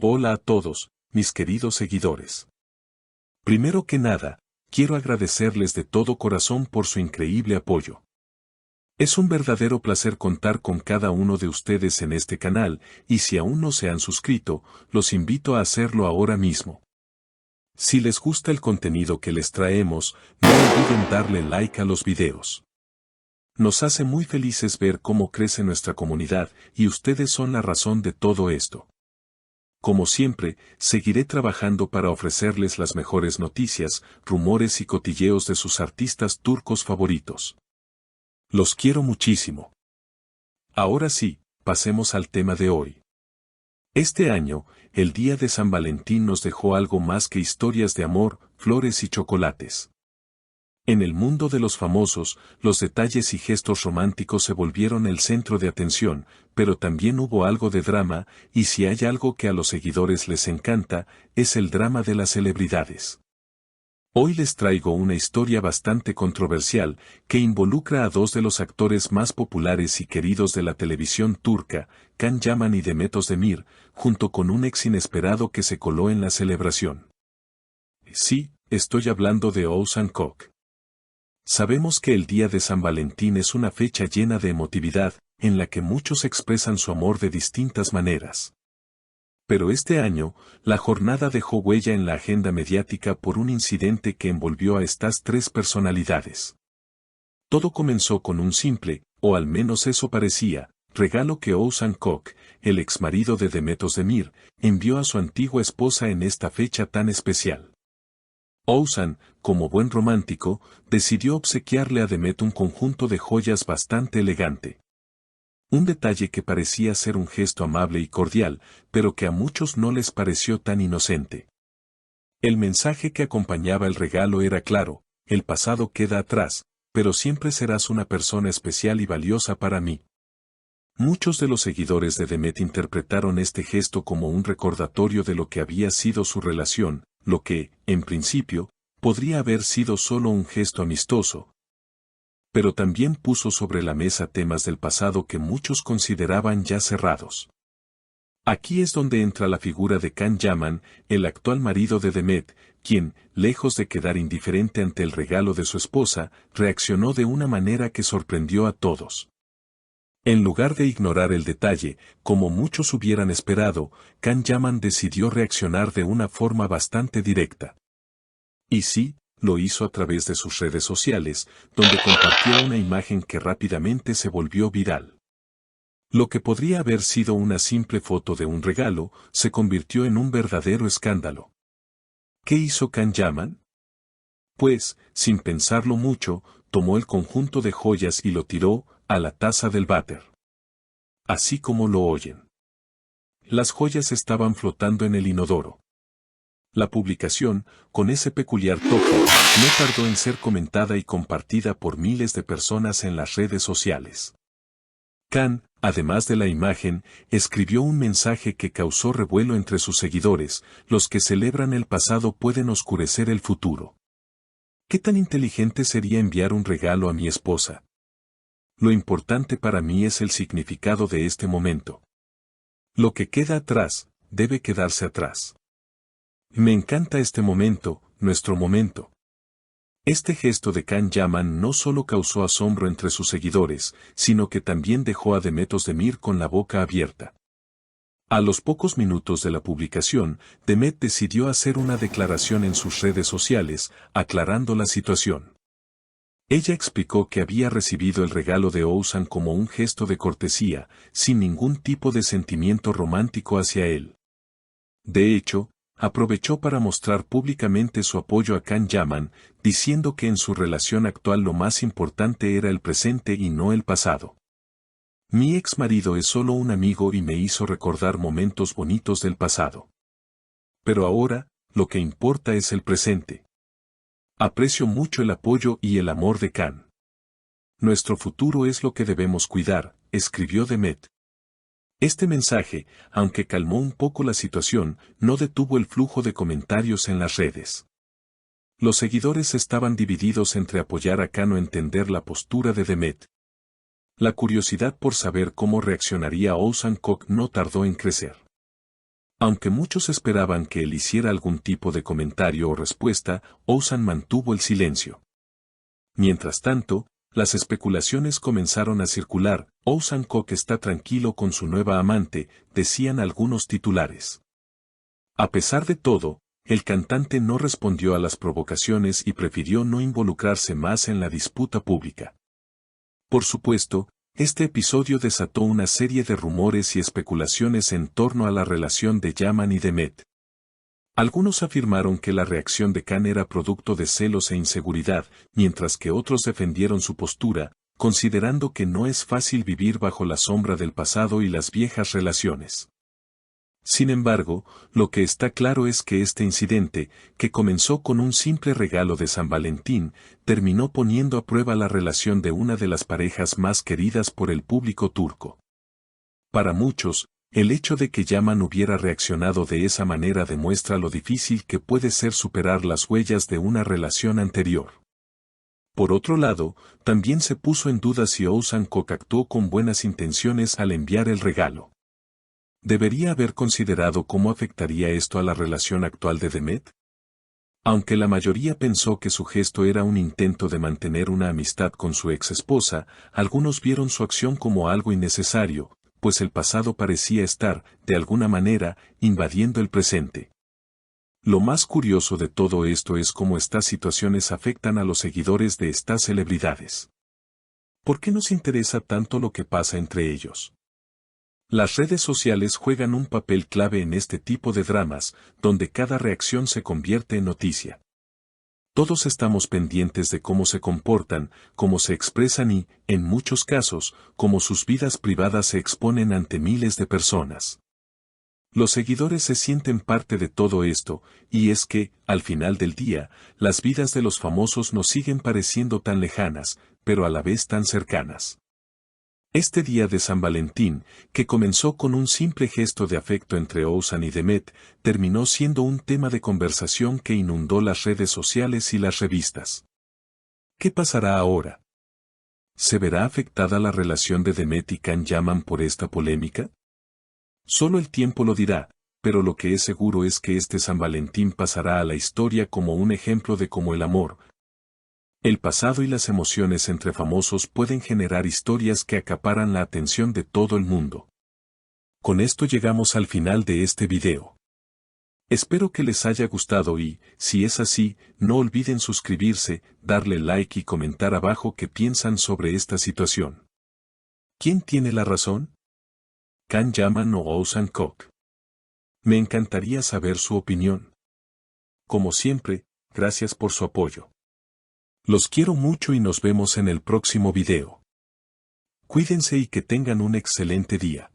Hola a todos, mis queridos seguidores. Primero que nada, quiero agradecerles de todo corazón por su increíble apoyo. Es un verdadero placer contar con cada uno de ustedes en este canal, y si aún no se han suscrito, los invito a hacerlo ahora mismo. Si les gusta el contenido que les traemos, no olviden darle like a los videos. Nos hace muy felices ver cómo crece nuestra comunidad, y ustedes son la razón de todo esto. Como siempre, seguiré trabajando para ofrecerles las mejores noticias, rumores y cotilleos de sus artistas turcos favoritos. Los quiero muchísimo. Ahora sí, pasemos al tema de hoy. Este año, el día de San Valentín nos dejó algo más que historias de amor, flores y chocolates. En el mundo de los famosos, los detalles y gestos románticos se volvieron el centro de atención, pero también hubo algo de drama, y si hay algo que a los seguidores les encanta, es el drama de las celebridades. Hoy les traigo una historia bastante controversial, que involucra a dos de los actores más populares y queridos de la televisión turca, Can Yaman y Demet Özdemir, junto con un ex inesperado que se coló en la celebración. Sí, estoy hablando de Oğuzhan Koç. Sabemos que el día de San Valentín es una fecha llena de emotividad, en la que muchos expresan su amor de distintas maneras. Pero este año, la jornada dejó huella en la agenda mediática por un incidente que envolvió a estas tres personalidades. Todo comenzó con un simple, o al menos eso parecía, regalo que Oğuzhan Koç, el exmarido de Demet Özdemir, envió a su antigua esposa en esta fecha tan especial. Oğuzhan, como buen romántico, decidió obsequiarle a Demet un conjunto de joyas bastante elegante. Un detalle que parecía ser un gesto amable y cordial, pero que a muchos no les pareció tan inocente. El mensaje que acompañaba el regalo era claro: el pasado queda atrás, pero siempre serás una persona especial y valiosa para mí. Muchos de los seguidores de Demet interpretaron este gesto como un recordatorio de lo que había sido su relación, lo que, en principio, podría haber sido solo un gesto amistoso. Pero también puso sobre la mesa temas del pasado que muchos consideraban ya cerrados. Aquí es donde entra la figura de Can Yaman, el actual marido de Demet, quien, lejos de quedar indiferente ante el regalo de su esposa, reaccionó de una manera que sorprendió a todos. En lugar de ignorar el detalle, como muchos hubieran esperado, Can Yaman decidió reaccionar de una forma bastante directa. Y sí, lo hizo a través de sus redes sociales, donde compartió una imagen que rápidamente se volvió viral. Lo que podría haber sido una simple foto de un regalo, se convirtió en un verdadero escándalo. ¿Qué hizo Can Yaman? Pues, sin pensarlo mucho, tomó el conjunto de joyas y lo tiró a la taza del váter. Así como lo oyen. Las joyas estaban flotando en el inodoro. La publicación, con ese peculiar toque, no tardó en ser comentada y compartida por miles de personas en las redes sociales. Can, además de la imagen, escribió un mensaje que causó revuelo entre sus seguidores: los que celebran el pasado pueden oscurecer el futuro. ¿Qué tan inteligente sería enviar un regalo a mi esposa? Lo importante para mí es el significado de este momento. Lo que queda atrás, debe quedarse atrás. Me encanta este momento, nuestro momento. Este gesto de Can Yaman no solo causó asombro entre sus seguidores, sino que también dejó a Demet Özdemir con la boca abierta. A los pocos minutos de la publicación, Demet decidió hacer una declaración en sus redes sociales, aclarando la situación. Ella explicó que había recibido el regalo de Oğuzhan como un gesto de cortesía, sin ningún tipo de sentimiento romántico hacia él. De hecho, aprovechó para mostrar públicamente su apoyo a Can Yaman, diciendo que en su relación actual lo más importante era el presente y no el pasado. Mi ex marido es solo un amigo y me hizo recordar momentos bonitos del pasado. Pero ahora, lo que importa es el presente. Aprecio mucho el apoyo y el amor de Can. Nuestro futuro es lo que debemos cuidar, escribió Demet. Este mensaje, aunque calmó un poco la situación, no detuvo el flujo de comentarios en las redes. Los seguidores estaban divididos entre apoyar a Can o entender la postura de Demet. La curiosidad por saber cómo reaccionaría Oğuzhan Koç no tardó en crecer. Aunque muchos esperaban que él hiciera algún tipo de comentario o respuesta, Oğuzhan mantuvo el silencio. Mientras tanto, las especulaciones comenzaron a circular. Oğuzhan Koç está tranquilo con su nueva amante, decían algunos titulares. A pesar de todo, el cantante no respondió a las provocaciones y prefirió no involucrarse más en la disputa pública. Por supuesto, este episodio desató una serie de rumores y especulaciones en torno a la relación de Yaman y Demet. Algunos afirmaron que la reacción de Can era producto de celos e inseguridad, mientras que otros defendieron su postura, considerando que no es fácil vivir bajo la sombra del pasado y las viejas relaciones. Sin embargo, lo que está claro es que este incidente, que comenzó con un simple regalo de San Valentín, terminó poniendo a prueba la relación de una de las parejas más queridas por el público turco. Para muchos, el hecho de que Yaman hubiera reaccionado de esa manera demuestra lo difícil que puede ser superar las huellas de una relación anterior. Por otro lado, también se puso en duda si Oğuzhan Koç actuó con buenas intenciones al enviar el regalo. ¿Debería haber considerado cómo afectaría esto a la relación actual de Demet? Aunque la mayoría pensó que su gesto era un intento de mantener una amistad con su ex esposa, algunos vieron su acción como algo innecesario, pues el pasado parecía estar, de alguna manera, invadiendo el presente. Lo más curioso de todo esto es cómo estas situaciones afectan a los seguidores de estas celebridades. ¿Por qué nos interesa tanto lo que pasa entre ellos? Las redes sociales juegan un papel clave en este tipo de dramas, donde cada reacción se convierte en noticia. Todos estamos pendientes de cómo se comportan, cómo se expresan y, en muchos casos, cómo sus vidas privadas se exponen ante miles de personas. Los seguidores se sienten parte de todo esto, y es que, al final del día, las vidas de los famosos nos siguen pareciendo tan lejanas, pero a la vez tan cercanas. Este día de San Valentín, que comenzó con un simple gesto de afecto entre Oğuzhan y Demet, terminó siendo un tema de conversación que inundó las redes sociales y las revistas. ¿Qué pasará ahora? ¿Se verá afectada la relación de Demet y Can Yaman por esta polémica? Solo el tiempo lo dirá, pero lo que es seguro es que este San Valentín pasará a la historia como un ejemplo de cómo el amor, el pasado y las emociones entre famosos pueden generar historias que acaparan la atención de todo el mundo. Con esto llegamos al final de este video. Espero que les haya gustado y, si es así, no olviden suscribirse, darle like y comentar abajo qué piensan sobre esta situación. ¿Quién tiene la razón? ¿Can Yaman o Oğuzhan Koç? Me encantaría saber su opinión. Como siempre, gracias por su apoyo. Los quiero mucho y nos vemos en el próximo video. Cuídense y que tengan un excelente día.